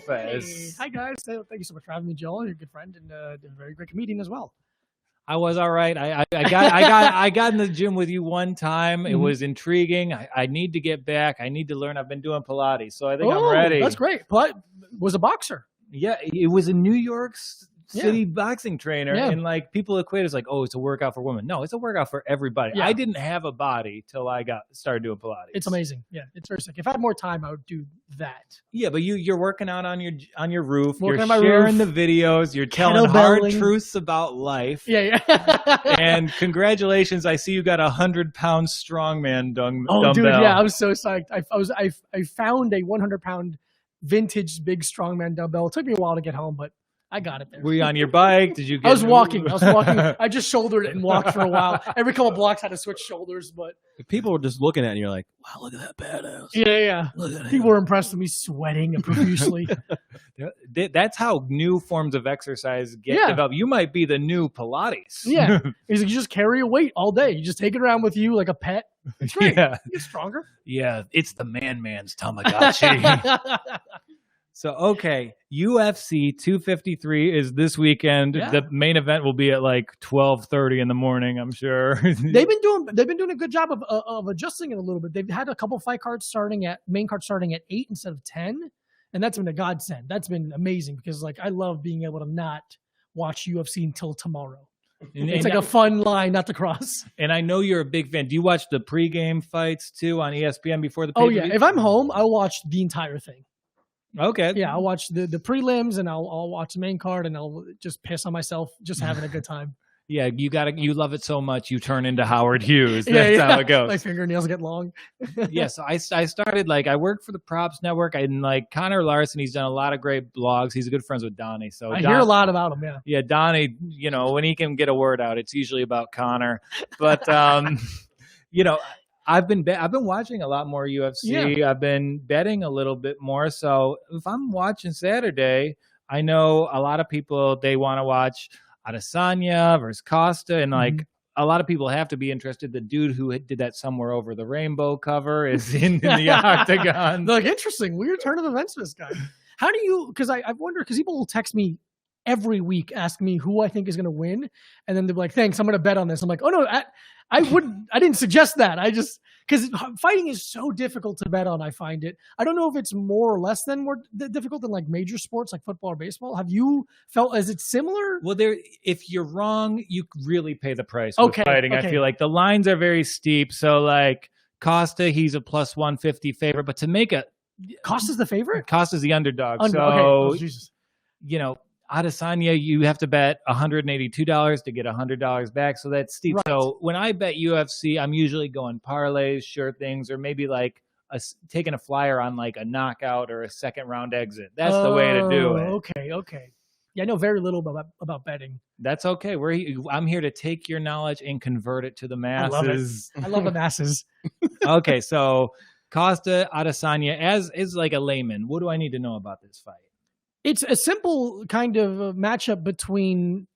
Lopez. Hi, guys. Thank you so much for having me, Joel. You're a good friend and a very great comedian as well. I was all right. I got in the gym with you one time. It was intriguing. I need to get back. I need to learn. I've been doing Pilates, so I think I'm ready. That's great. But was a boxer. Yeah, it was a New York City boxing trainer, and like people equate it as like, oh, it's a workout for women. No, it's a workout for everybody. I didn't have a body till I started doing Pilates. It's amazing. Yeah, it's very sick. If I had more time, I would do that. Yeah, but you're working out on your roof. You're sharing sharing the videos. You're telling hard truths about life. Yeah. And congratulations! I see you got 100-pound strongman dumbbell. Oh, dude, yeah, I was so psyched. I found a 100-pound vintage big strongman dumbbell. It took me a while to get home, but I got it there. Were you on your bike? Did you? I was walking. I just shouldered it and walked for a while. Every couple blocks, I had to switch shoulders. But people were just looking at it, and you're like, "Wow, look at that badass!" Yeah. People were impressed with me sweating profusely. That's how new forms of exercise get developed. You might be the new Pilates. Yeah, you just carry a weight all day. You just take it around with you like a pet. It's great. Yeah. You get stronger. Yeah, it's the man's Tamagotchi. So, okay, UFC 253 is this weekend. Yeah. The main event will be at like 12:30 in the morning, I'm sure. They've been doing a good job of adjusting it a little bit. They've had a couple fight cards main card starting at 8 instead of 10, and that's been a godsend. That's been amazing because like I love being able to not watch UFC until tomorrow. It's like a fun line not to cross. And I know you're a big fan. Do you watch the pregame fights too on ESPN before the pay-per-view? Oh yeah, if I'm home, I'll watch the entire thing. Okay. Yeah, I'll watch the prelims and I'll watch the main card and I'll just piss on myself just having a good time. Yeah, you love it so much you turn into Howard Hughes. That's how it goes. My fingernails get long. So I started I worked for the Props Network and like Connor Larson, he's done a lot of great blogs. He's good friends with Donnie. So I hear a lot about him, yeah. Yeah, Donnie, when he can get a word out, it's usually about Connor. But I've been watching a lot more UFC. Yeah. I've been betting a little bit more. So if I'm watching Saturday, I know a lot of people, they want to watch Adesanya versus Costa. And a lot of people have to be interested. The dude who did that Somewhere Over the Rainbow cover is in the octagon. Like, interesting. Weird turn of events for this guy. How do you, because I wonder, because people will text me every week, ask me who I think is going to win. And then they're like, thanks, I'm going to bet on this. I'm like, oh no, I didn't suggest that. Because fighting is so difficult to bet on. I find it. I don't know if it's more or less than more difficult than like major sports like football or baseball. Have you felt, is it similar? Well, if you're wrong, you really pay the price with fighting. Okay. I feel like the lines are very steep. So like Costa, he's a plus 150 favorite, but to make Costa's the favorite? Costa's the underdog. Jesus. Adesanya, you have to bet $182 to get $100 back. So that's steep. Right. So when I bet UFC, I'm usually going parlays, sure things, or maybe like taking a flyer on like a knockout or a second round exit. That's the way to do it. Okay. Yeah, I know very little about betting. That's okay. I'm here to take your knowledge and convert it to the masses. I love the masses. Okay, so Costa, Adesanya, as is like a layman, what do I need to know about this fight? It's a simple kind of matchup between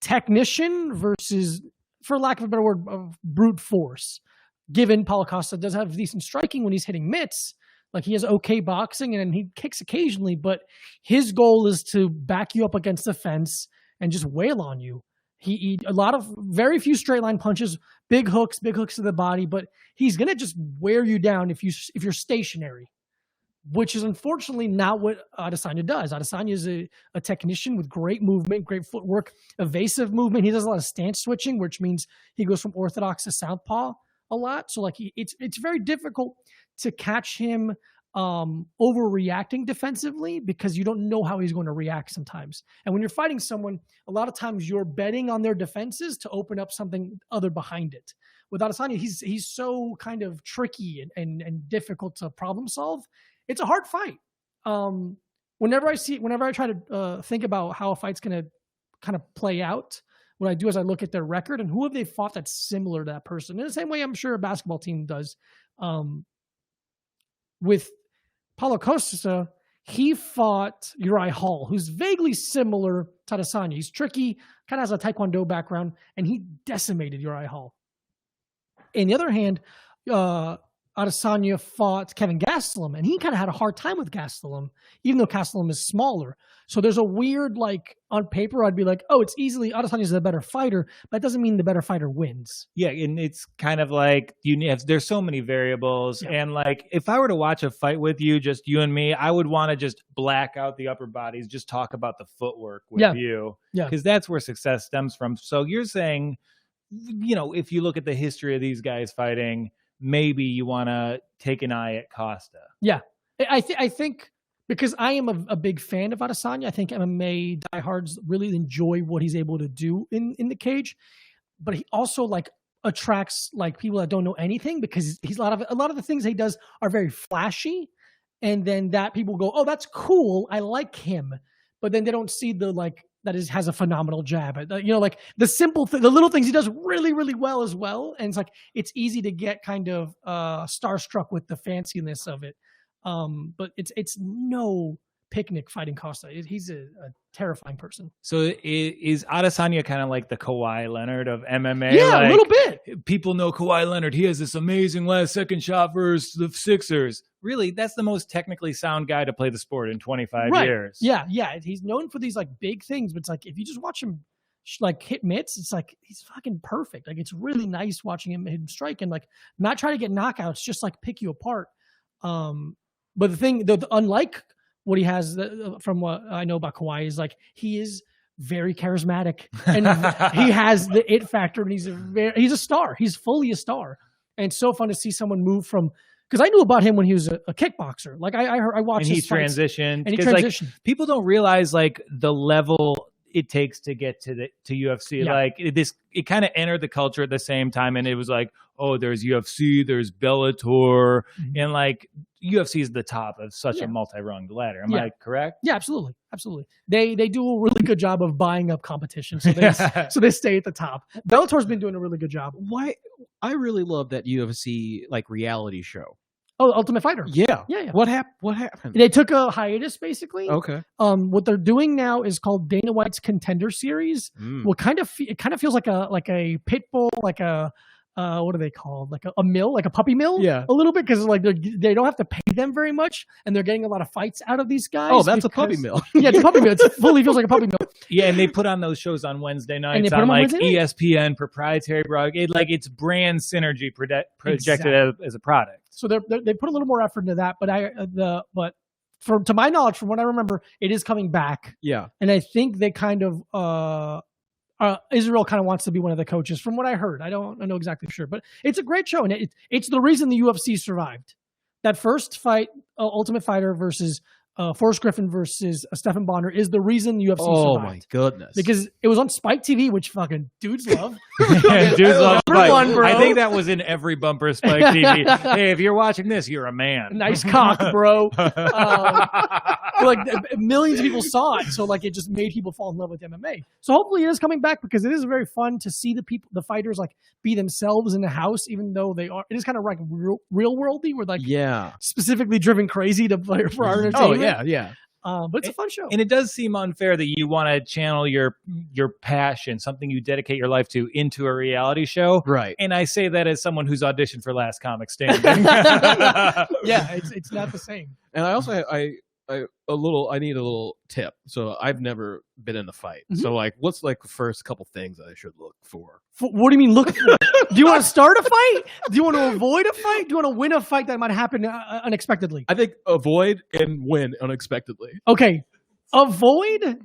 technician versus, for lack of a better word, of brute force. Given Paulo Costa does have decent striking when he's hitting mitts, like he has okay boxing and he kicks occasionally, but his goal is to back you up against the fence and just wail on you. He very few straight line punches, big hooks to the body, but he's gonna just wear you down if you're stationary. Which is unfortunately not what Adesanya does. Adesanya is a technician with great movement, great footwork, evasive movement. He does a lot of stance switching, which means he goes from orthodox to southpaw a lot. So like it's very difficult to catch him overreacting defensively because you don't know how he's going to react sometimes. And when you're fighting someone, a lot of times you're betting on their defenses to open up something other behind it. With Adesanya, he's so kind of tricky and difficult to problem solve. It's a hard fight. Whenever I try to think about how a fight's going to kind of play out, what I do is I look at their record and who have they fought that's similar to that person. In the same way, I'm sure a basketball team does. With Paulo Costa, he fought Uriah Hall, who's vaguely similar to Adesanya. He's tricky, kind of has a Taekwondo background, and he decimated Uriah Hall. On the other hand, Adesanya fought Kevin Gastelum, and he kind of had a hard time with Gastelum, even though Gastelum is smaller. So there's a weird, like, on paper, I'd be like, oh, it's easily Adesanya's the better fighter, but that doesn't mean the better fighter wins. Yeah, and it's kind of like there's so many variables, and like if I were to watch a fight with you, just you and me, I would want to just black out the upper bodies, just talk about the footwork with you, because that's where success stems from. So you're saying, if you look at the history of these guys fighting, maybe you want to take an eye at Costa. Yeah, I think. Because I am a big fan of Adesanya. I think MMA diehards really enjoy what he's able to do in the cage. But he also like attracts like people that don't know anything, because he's a lot of the things he does are very flashy. And then that people go, oh, that's cool. I like him. But then they don't see that has a phenomenal jab. Like the simple the little things he does really, really well as well. And it's like, it's easy to get kind of starstruck with the fanciness of it. But it's no picnic fighting Costa. He's a terrifying person. So is Adesanya kind of like the Kawhi Leonard of MMA? Yeah, a little bit. People know Kawhi Leonard. He has this amazing last second shot versus the Sixers. Really, that's the most technically sound guy to play the sport in 25 years. Yeah. He's known for these like big things, but it's like if you just watch him like hit mitts, it's like he's fucking perfect. Like it's really nice watching him strike and like not try to get knockouts, just like pick you apart. But the thing, unlike what he has from what I know about Kawhi, is like he is very charismatic and he has the it factor, and he's a star. He's fully a star, and it's so fun to see someone move from. Because I knew about him when he was a kickboxer. Like I watched. And he transitioned. Like, people don't realize like the level it takes to get to UFC. Yeah. Like it kind of entered the culture at the same time, and it was like, oh, there's UFC, there's Bellator, and like UFC is the top of such a multi-runged ladder. Am I correct? Yeah, absolutely. They do a really good job of buying up competition, so they stay at the top. Bellator's been doing a really good job. Why? I really love that UFC like reality show. Oh, Ultimate Fighter. Yeah. What happened? They took a hiatus, basically. Okay. What they're doing now is called Dana White's Contender Series. Well, it kind of feels like a pit bull, like a what are they called? Like a mill, like a puppy mill. Yeah. A little bit, because like they don't have to pay them very much, and they're getting a lot of fights out of these guys. Oh, that's a puppy mill. Yeah, it's a puppy mill. It fully feels like a puppy mill. Yeah, and they put on those shows on Wednesday nights on like ESPN proprietary broadcast. It's brand synergy projected as a product. So they put a little more effort into that, but to my knowledge, from what I remember, it is coming back. Yeah, and I think they kind of Israel kind of wants to be one of the coaches, from what I heard. I know exactly for sure, but it's a great show, and it's the reason the UFC survived. That first fight, Ultimate Fighter versus Forrest Griffin versus Stephan Bonner, is the reason UFC survived. Oh my goodness! Because it was on Spike TV, which fucking dudes love. Dudes love Spike. I think that was in every bumper Spike TV. Hey, if you're watching this, you're a man. Nice cock, bro. Like millions of people saw it, so like it just made people fall in love with MMA. So hopefully it is coming back, because it is very fun to see the fighters like be themselves in the house, even though they are. It is kind of like real worldy, where like specifically driven crazy for our entertainment. Oh yeah. But it's a fun show. And it does seem unfair that you want to channel your passion, something you dedicate your life to, into a reality show. Right. And I say that as someone who's auditioned for Last Comic Standing. Yeah, it's not the same. And I also I need a little tip. So I've never been in a fight. Mm-hmm. So like, what's like the first couple things I should look for? What do you mean look for? Do you want to start a fight? Do you want to avoid a fight? Do you want to win a fight that might happen unexpectedly? I think avoid and win unexpectedly. Okay. Avoid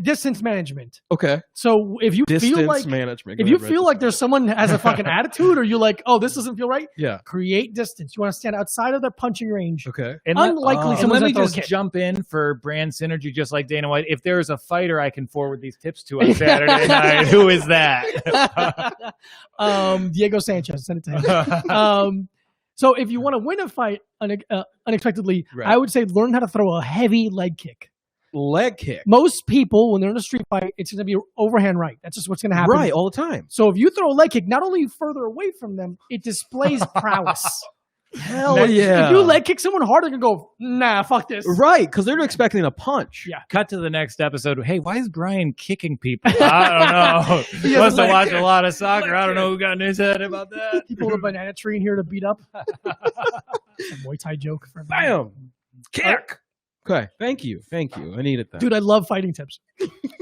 distance management. Okay. So if you feel like management, if you feel like there's someone that has a fucking attitude, or you're like, oh, this doesn't feel right. Yeah. Create distance. You want to stand outside of their punching range. Okay. And unlikely. And let me just jump in for brand synergy, just like Dana White. If there is a fighter I can forward these tips to on Saturday night, who is that? Diego Sanchez. Send it to him. So if you want to win a fight unexpectedly, right, I would say learn how to throw a heavy leg kick. Leg kick. Most people, when they're in a street fight, it's going to be overhand right. That's just what's going to happen. Right, all the time. So if you throw a leg kick, not only further away from them, it displays prowess. Hell yeah. If you leg kick someone hard, they're going to go, nah, fuck this. Right, because they're expecting a punch. Yeah. Cut to the next episode. Hey, why is Brian kicking people? I don't know. He must have watched a lot of soccer. I don't know who got in his head about that. People with a banana tree in here to beat up. A Muay Thai joke. For Bam! Kick! Okay, thank you. I needed that. Dude, I love fighting tips.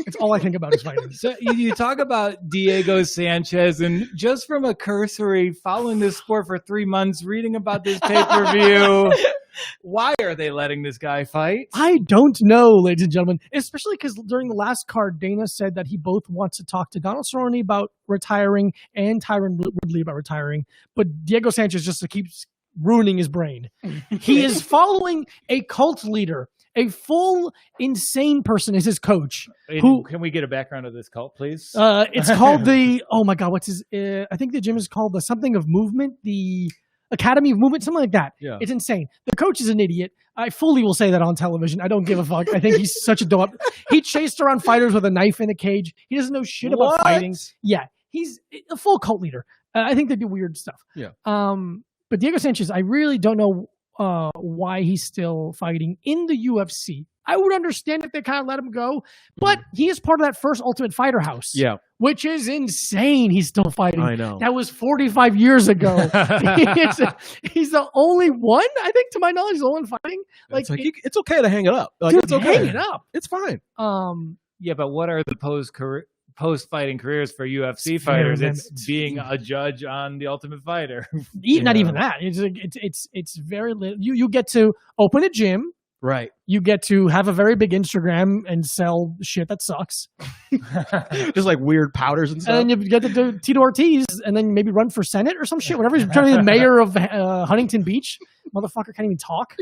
It's all I think about is fighting. So you talk about Diego Sanchez, and just from a cursory following this sport for 3 months, reading about this pay-per-view, why are they letting this guy fight? I don't know, ladies and gentlemen, especially because during the last card, Dana said that he both wants to talk to Donald Cerrone about retiring and Tyron Woodley about retiring, but Diego Sanchez just keeps ruining his brain. He is following a cult leader. A full insane person is his coach. Can we get a background of this cult, please? It's called oh my God, what's his? I think the gym is called the something of movement, the Academy of Movement, something like that. Yeah. It's insane. The coach is an idiot. I fully will say that on television. I don't give a fuck. I think he's such a dope. He chased around fighters with a knife in a cage. He doesn't know shit about fighting. Yeah, he's a full cult leader. I think they do weird stuff. Yeah. But Diego Sanchez, I really don't know why he's still fighting in the UFC. I would understand if they kind of let him go, but he is part of that first Ultimate Fighter house. Yeah. Which is insane. He's still fighting. I know. That was 45 years ago. He's the only one, I think, to my knowledge, the only one fighting. It's okay to hang it up. Dude, it's okay. Hang it up. It's fine. Yeah, but what are the post-fighting careers for UFC fighters? It's being a judge on The Ultimate Fighter. Not even that. It's very little. You get to open a gym. Right. You get to have a very big Instagram and sell shit that sucks. Just like weird powders and stuff. And then you get to do Tito Ortiz and then maybe run for Senate or some shit. Whatever. He's trying to be the mayor of Huntington Beach. Motherfucker can't even talk.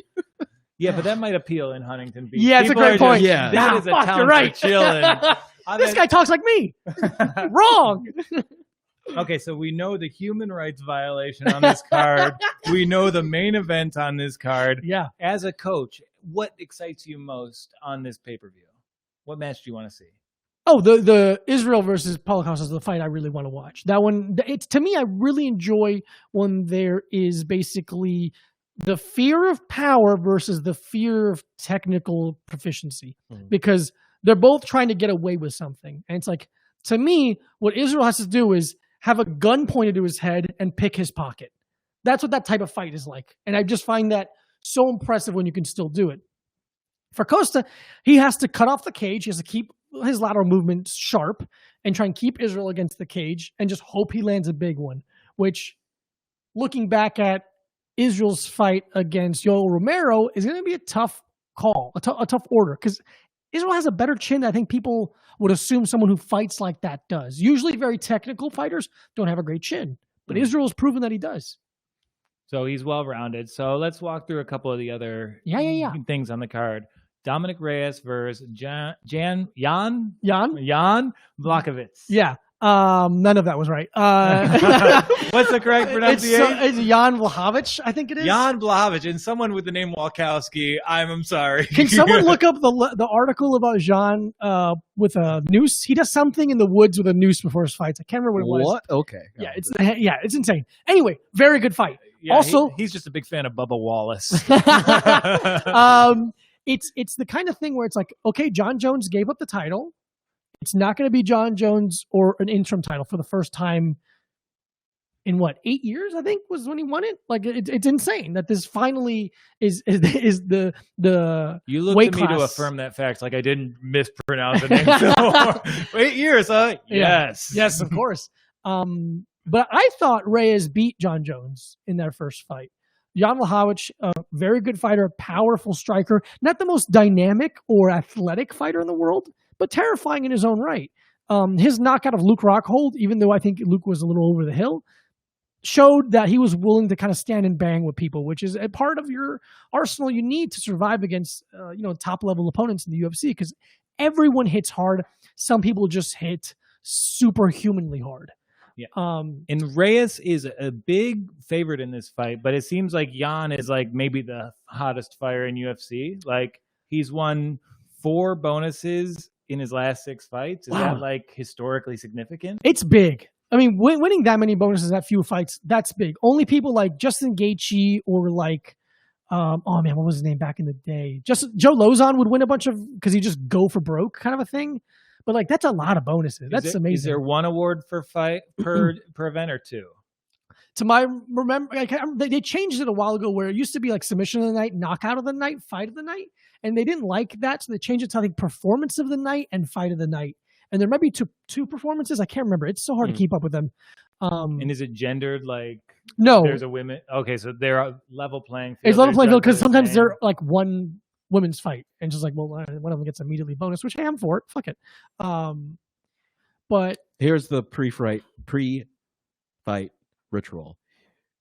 Yeah, but that might appeal in Huntington Beach. Yeah, it's a great point. That is a town for chilling. This guy talks like me. Wrong. Okay, so we know the human rights violation on this card. We know the main event on this card. Yeah. As a coach, what excites you most on this pay-per-view? What match do you want to see? Oh, the Israel versus Paulo Costa is the fight I really want to watch. That one, to me, I really enjoy when there is basically the fear of power versus the fear of technical proficiency, because they're both trying to get away with something. And it's like, to me, what Israel has to do is have a gun pointed to his head and pick his pocket. That's what that type of fight is like. And I just find that so impressive when you can still do it. For Costa, he has to cut off the cage. He has to keep his lateral movement sharp and try and keep Israel against the cage and just hope he lands a big one, which, looking back at Israel's fight against Yoel Romero, is going to be a tough call, a tough order, because Israel has a better chin than I think people would assume someone who fights like that does. Usually very technical fighters don't have a great chin, but Israel's proven that he does. So he's well-rounded. So let's walk through a couple of the other things on the card. Dominic Reyes versus Jan Blachowicz. Yeah. None of that was right. What's the correct pronunciation? It's Jan Blachowicz, I think it is. Jan Blachowicz, and someone with the name Walkowski. I'm sorry. Can someone look up the article about Jan with a noose? He does something in the woods with a noose before his fights. I can't remember what it was. What? Okay. It's insane. Anyway, very good fight. Yeah, also, he's just a big fan of Bubba Wallace. It's the kind of thing where it's like, okay, John Jones gave up the title. It's not going to be John Jones or an interim title for the first time in 8 years, I think, was when he won it. Like, it's insane that this finally is the you looked weight at me class. To affirm that fact, like I didn't mispronounce the name. 8 years, huh? Yes, of course. But I thought Reyes beat John Jones in their first fight. Jan Blachowicz, a very good fighter, a powerful striker, not the most dynamic or athletic fighter in the world, but terrifying in his own right. His knockout of Luke Rockhold, even though I think Luke was a little over the hill, showed that he was willing to kind of stand and bang with people, which is a part of your arsenal you need to survive against top-level opponents in the UFC, because everyone hits hard. Some people just hit superhumanly hard. Yeah. And Reyes is a big favorite in this fight, but it seems like Jan is like maybe the hottest fighter in UFC. Like, he's won 4 bonuses in his last 6 fights. Is that like historically significant? It's big. I mean, winning that many bonuses at few fights, that's big. Only people like Justin Gaethje or like, what was his name back in the day? Just Joe Lozon would win a bunch of, because he just go for broke kind of a thing. But like, that's a lot of bonuses. That's amazing. Is there one award per fight per event or two? To my they changed it a while ago where it used to be like submission of the night, knockout of the night, fight of the night, and they didn't like that, so they changed it to I think performance of the night and fight of the night. And there might be two performances. I can't remember. It's so hard to keep up with them. And is it gendered? Like no, there's a women. Okay, so they're a level playing field. It's level playing field because sometimes they're like one women's fight and just like, well, one of them gets immediately bonus, which hey, I'm for it. Fuck it. But here's the pre-fight ritual.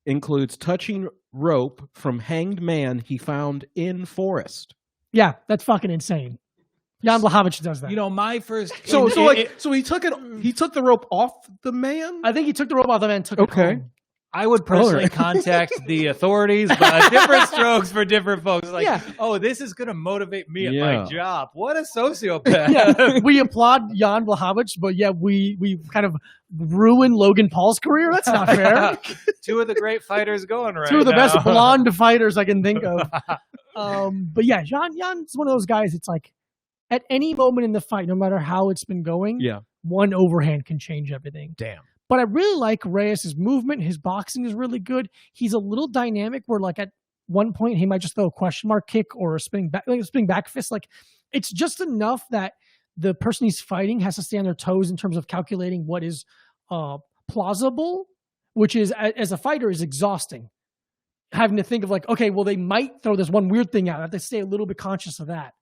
Includes touching rope from hanged man he found in forest. Yeah, that's fucking insane. Jan Blachowicz does that. You know, my first. So he took it. He took the rope off the man. I think he took the rope off the man. And took it home. I would personally contact the authorities, but different strokes for different folks. Like, this is going to motivate me at my job. What a sociopath. Yeah, we applaud Jan Blachowicz, but we kind of ruin Logan Paul's career. That's not fair. Two of the great fighters going right now. Two of the best blonde fighters I can think of. But yeah, Jan's one of those guys. It's like at any moment in the fight, no matter how it's been going, one overhand can change everything. Damn. But I really like Reyes' movement. His boxing is really good. He's a little dynamic where like at one point he might just throw a question mark kick or a spinning back fist. Like it's just enough that the person he's fighting has to stay on their toes in terms of calculating what is plausible, which is as a fighter is exhausting. Having to think of like, okay, well they might throw this one weird thing out. I have to stay a little bit conscious of that.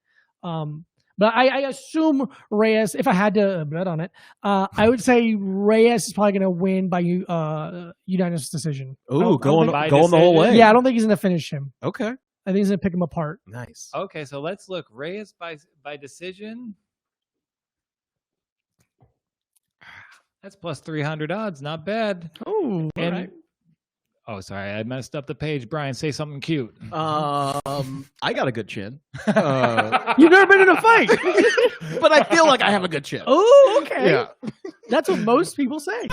But I assume Reyes, if I had to bet on it, I would say Reyes is probably going to win by unanimous decision. Ooh, going the whole way. Yeah, I don't think he's going to finish him. Okay. I think he's going to pick him apart. Nice. Okay, so let's look. Reyes by decision. That's plus 300 odds. Not bad. Oh, all right. Oh, sorry, I messed up the page. Brian, say something cute. I got a good chin. You've never been in a fight, but I feel like I have a good chin. Oh, okay. Yeah, that's what most people say.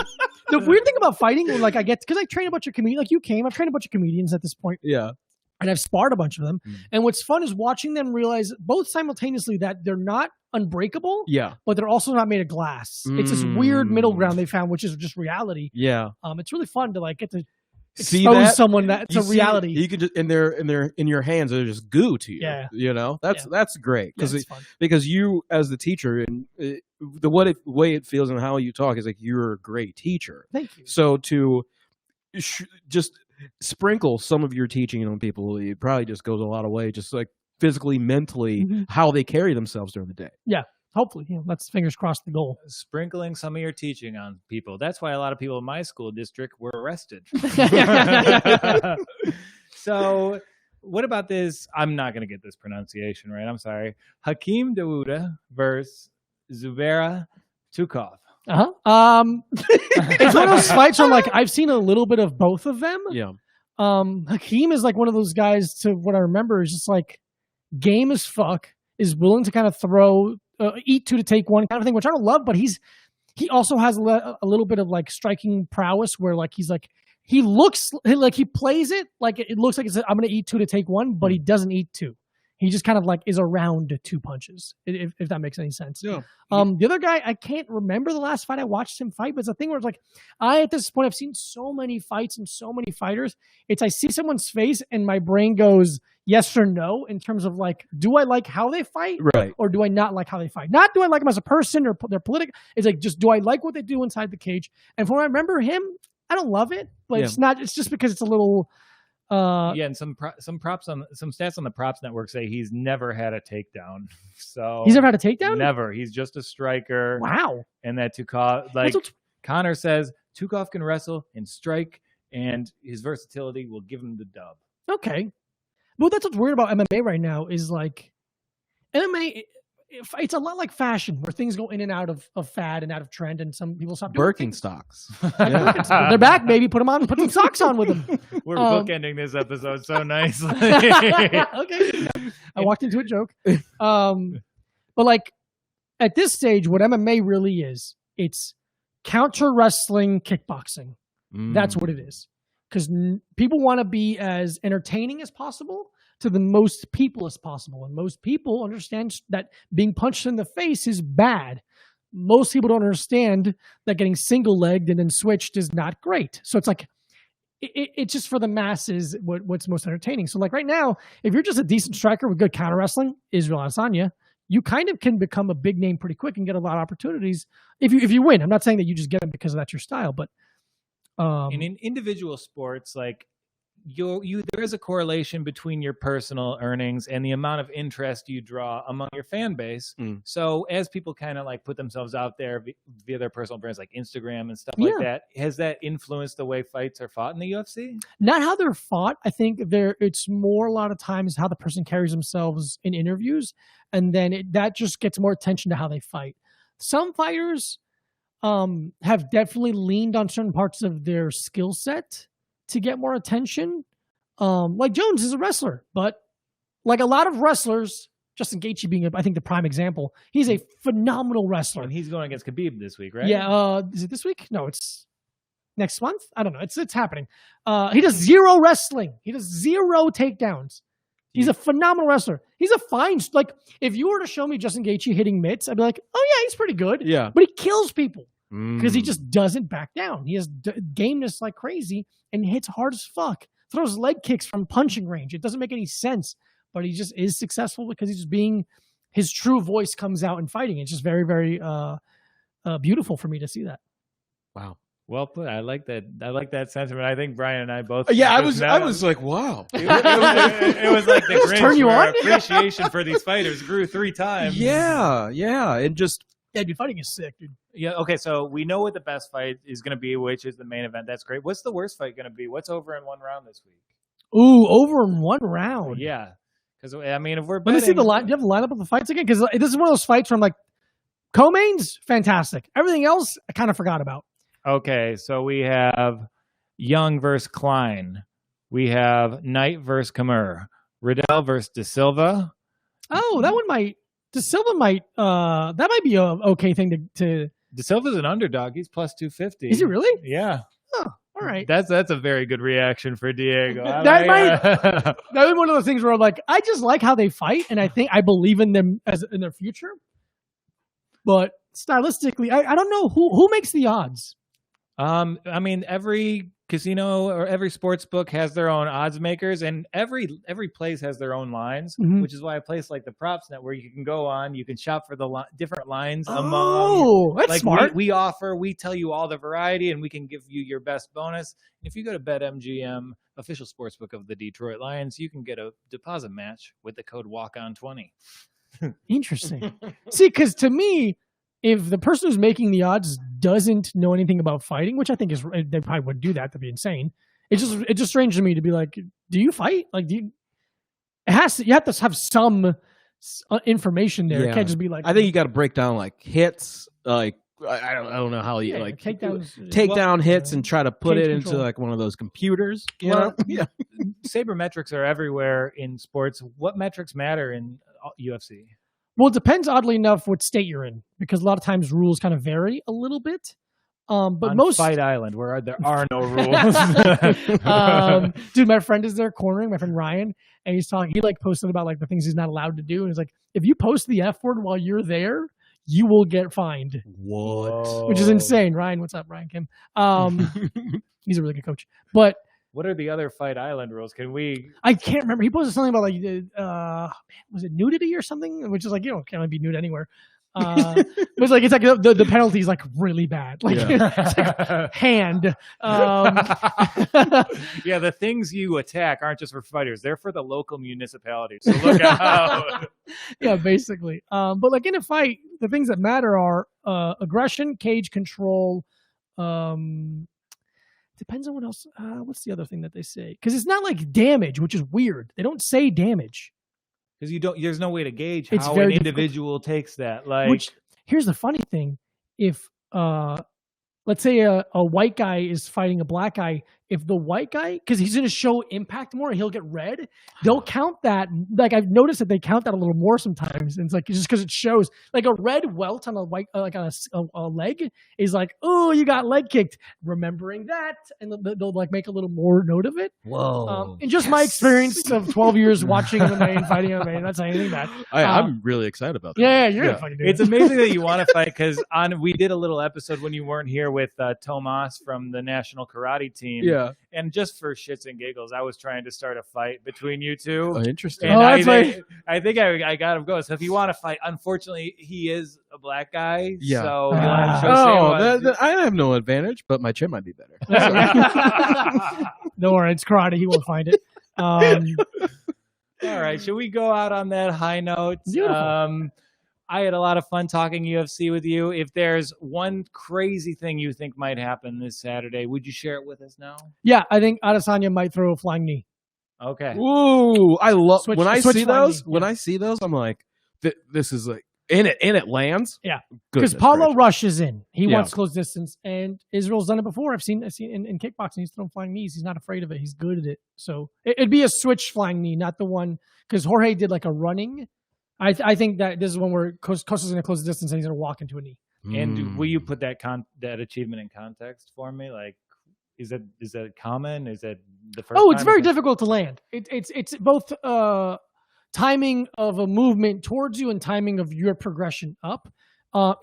The weird thing about fighting, like because I train a bunch of comedians, like you came, I've trained a bunch of comedians at this point. Yeah, and I've sparred a bunch of them. And what's fun is watching them realize both simultaneously that they're not unbreakable. Yeah, but they're also not made of glass. It's this weird middle ground they found, which is just reality. Yeah, it's really fun to like get to. Expose someone that's a reality. You could just in your hands they're just goo to you. Yeah, you know that's great because you as the teacher and the way it feels and how you talk is like you're a great teacher. Thank you. So to just sprinkle some of your teaching on people, it probably just goes a lot of way. Just like physically, mentally, how they carry themselves during the day. Yeah. Hopefully, that's fingers crossed the goal. Sprinkling some of your teaching on people. That's why a lot of people in my school district were arrested. So what about this? I'm not going to get this pronunciation right. I'm sorry. Hakeem Dawood versus Zubera Tukov. It's one of those fights where I'm like, I've seen a little bit of both of them. Yeah. Hakeem is like one of those guys, to what I remember, is just like game as fuck, is willing to kind of throw... eat two to take one kind of thing, which I don't love, but he also has a little bit of like striking prowess where like he looks like he plays it like it looks like I'm going to eat two to take one, but he doesn't eat two. He just kind of like is around two punches, if that makes any sense. Yeah. The other guy, I can't remember the last fight I watched him fight, but it's a thing where it's like, at this point, I've seen so many fights and so many fighters. I see someone's face and my brain goes yes or no in terms of like, do I like how they fight? Right. Or do I not like how they fight? Not do I like them as a person or their political. It's like, just do I like what they do inside the cage? And from what I remember him, I don't love it, but it's not, it's just because it's a little... and some stats on the props network say he's never had a takedown. So he's never had a takedown? Never. He's just a striker. Wow. And that Tukov, like Connor says, Tukov can wrestle and strike, and his versatility will give him the dub. Okay. But that's what's weird about MMA right now is like MMA. It's a lot like fashion where things go in and out of fad and out of trend, and some people stop doing Birkenstocks. They're back, baby. Put them on. Put some socks on with them. We're bookending this episode so nicely. Okay. I walked into a joke. But like at this stage, what MMA really is, it's counter wrestling kickboxing. That's what it is. Because people want to be as entertaining as possible to the most people as possible. And most people understand that being punched in the face is bad. Most people don't understand that getting single-legged and then switched is not great. So it's like, it's just for the masses what's most entertaining. So like right now, if you're just a decent striker with good counter wrestling, Israel Adesanya, you kind of can become a big name pretty quick and get a lot of opportunities if you win. I'm not saying that you just get them because that's your style, but in individual sports, like there is a correlation between your personal earnings and the amount of interest you draw among your fan base. So as people kind of like put themselves out there via their personal brands like Instagram and stuff like that, has that influenced the way fights are fought in the UFC? Not how they're fought. I think it's more a lot of times how the person carries themselves in interviews, and then that just gets more attention to how they fight. Some fighters have definitely leaned on certain parts of their skill set to get more attention. Like Jones is a wrestler, but like a lot of wrestlers, Justin Gaethje being, I think, the prime example, he's a phenomenal wrestler. And he's going against Khabib this week, right? Yeah. Is it this week? No, it's next month. I don't know. It's happening. He does zero wrestling. He does zero takedowns. He's a phenomenal wrestler. He's a fine, like, if you were to show me Justin Gaethje hitting mitts, I'd be like, oh yeah, he's pretty good. Yeah. But he kills people because he just doesn't back down. He has gameness like crazy and hits hard as fuck. Throws leg kicks from punching range. It doesn't make any sense, but he just is successful because he's just being, his true voice comes out in fighting. It's just very, very beautiful for me to see that. Wow. Well put. I like that. I like that sentiment. I think Brian and I both. Yeah, I was like, wow. It was like the Grinch turn you where on? appreciation for these fighters grew 3 times. Yeah, and just Dude, fighting is sick, dude. Yeah. Okay. So we know what the best fight is going to be, which is the main event. That's great. What's the worst fight going to be? What's over in 1 round this week? Ooh, over in 1 round. Yeah. Because I mean, if we're Let me see the line. Do you have the lineup of the fights again? Because this is one of those fights where I'm like, co-mains, fantastic. Everything else, I kind of forgot about. Okay, so we have Young versus Klein. We have Knight versus Kamur. Riddell versus De Silva. Oh, that one might. De Silva might. That might be a okay thing to. De Silva's an underdog. He's plus 250. Is he really? Yeah. Oh, all right. That's a very good reaction for Diego. That was one of those things where I'm like, I just like how they fight, and I believe in them as in their future. But stylistically, I don't know who makes the odds. I mean, every casino or every sports book has their own odds makers, and every place has their own lines, which is why a place like the Props Net, where you can go on, you can shop for the different lines among. Oh, that's like smart. We tell you all the variety, and we can give you your best bonus. And if you go to BetMGM, official sportsbook of the Detroit Lions, you can get a deposit match with the code WalkOn20. Interesting. See, because to me, if the person who's making the odds doesn't know anything about fighting, which I think is, they probably would do that, to be insane. It's just strange to me to be like, do you fight? Like, you have to have some information there. Yeah. It can't just be like, I think you got to break down like hits, like I don't know how you like takedown hits and try to put it into like one of those computers. You know? Yeah. Sabermetrics are everywhere in sports. What metrics matter in UFC? Well, it depends, oddly enough, what state you're in, because a lot of times rules kind of vary a little bit. But on most Fight Island, where there are no rules. Dude, my friend is there cornering, my friend Ryan, and he's talking. He like posted about like the things he's not allowed to do, and he's like, if you post the F word while you're there, you will get fined. What? Which is insane. Ryan, what's up, Ryan Kim? He's a really good coach, but. What are the other Fight Island rules? I can't remember. He posted something about like, was it nudity or something? Which is like, you can't be nude anywhere. But it's like the penalty is like really bad. Like, it's like hand. Yeah, the things you attack aren't just for fighters; they're for the local municipalities. So look out. Yeah, basically. But like in a fight, the things that matter are aggression, cage control. Depends on what else. What's the other thing that they say? Because it's not like damage, which is weird. They don't say damage because there's no way to gauge it's how very an individual takes that. Like, which here's the funny thing: if let's say a white guy is fighting a black guy, if the white guy, because he's going to show impact more, he'll get red. They'll count that. Like I've noticed that they count that a little more sometimes. And it's like just because it shows like a red welt on a white, like on a leg is like, oh, you got leg kicked. Remembering that, and they'll like make a little more note of it. Whoa! And just my experience of 12 years watching MMA and fighting MMA, and that's anything that. I'm really excited about that. Yeah, you're gonna fucking do it. It's amazing that you want to fight because we did a little episode when you weren't here with Tomas from the national karate team. Yeah. And just for shits and giggles, I was trying to start a fight between you two. Oh, interesting. And that's right. I think I got him going. So if you want to fight, unfortunately, he is a black guy. Yeah. So you want to show I have no advantage, but my chin might be better. Don't worry, it's karate. He won't find it. All right. Should we go out on that high note? Beautiful. I had a lot of fun talking UFC with you. If there's one crazy thing you think might happen this Saturday, would you share it with us now? Yeah, I think Adesanya might throw a flying knee. Okay. Ooh, I love when I see those. knee. When I see those, I'm like, this is like it lands. Yeah, Goodness because Paulo gracious. rushes in. He Yeah. wants close distance, and Israel's done it before. I've seen in kickboxing. He's thrown flying knees. He's not afraid of it. He's good at it. So it'd be a switch flying knee, not the one because Jorge did like a running. I think that this is one where Costa's going to close the distance and he's going to walk into a knee. And will you put that achievement in context for me? Like, is that common? Is that the first? Oh, it's time? very difficult to land. It's both timing of a movement towards you and timing of your progression up.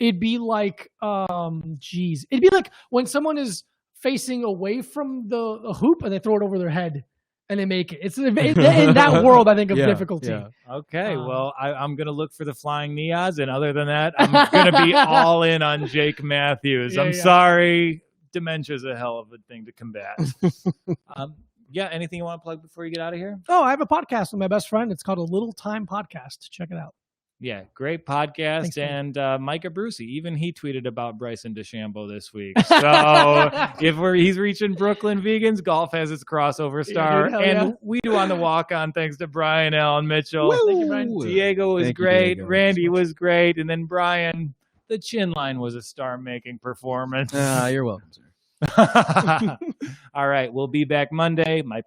It'd be like, it'd be like when someone is facing away from the hoop and they throw it over their head. And they make it. It's in that world, I think, of difficulty. Yeah. Okay, well, I'm going to look for the flying knee odds, and other than that, I'm going to be all in on Jake Matthews. I'm sorry. Dementia's a hell of a thing to combat. Anything you want to plug before you get out of here? Oh, I have a podcast with my best friend. It's called A Little Time Podcast. Check it out. Yeah, great podcast. Thanks, and Micah Brucey, even he tweeted about Bryson DeChambeau this week. So he's reaching Brooklyn vegans, golf has its crossover star. We do On the Walk On thanks to Brian Allen Mitchell. Thank you, Brian. Diego was Thank you, great. Diego. Randy was great. And then Brian, the chin line was a star-making performance. You're welcome, sir. All right, we'll be back Monday. My